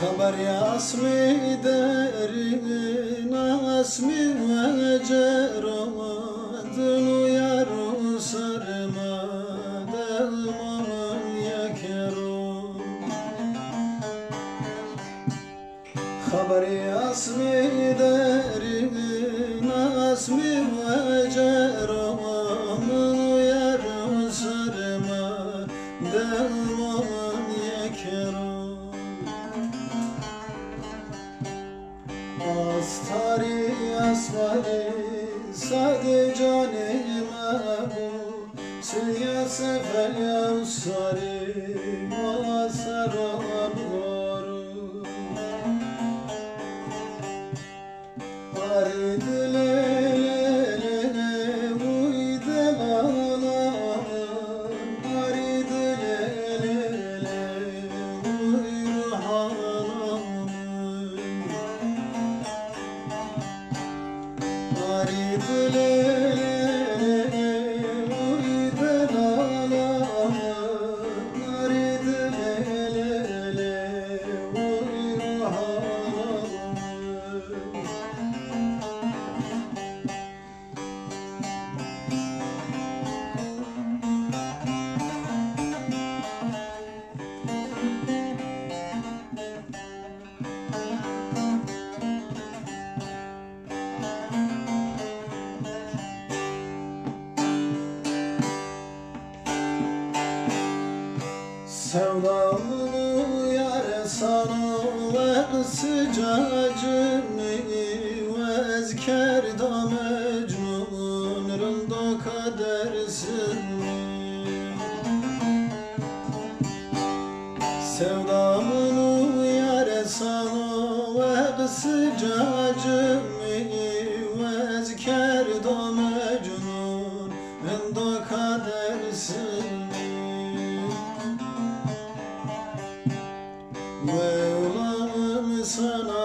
خبر اسمی درین اسمی و جراد یارو سرما دلمان یکرو خبر اسمی درین اسمی و جراد یارو سرما دلمان یکرو Astari asmari sade canim abu Sülya sefer ya usari Muasaram goru Arid lelele uyde lalan Arid lelele uyruhanam Arid lelele uyde lalan Arid lelele uyruhanam Sevdamı yar sana ve sıcacımı ve ezkerda mecnun rında kadersin Sevdamı yar sana ve sıcacımı ve ezkerda mecnun rında kadersin Mevlam sana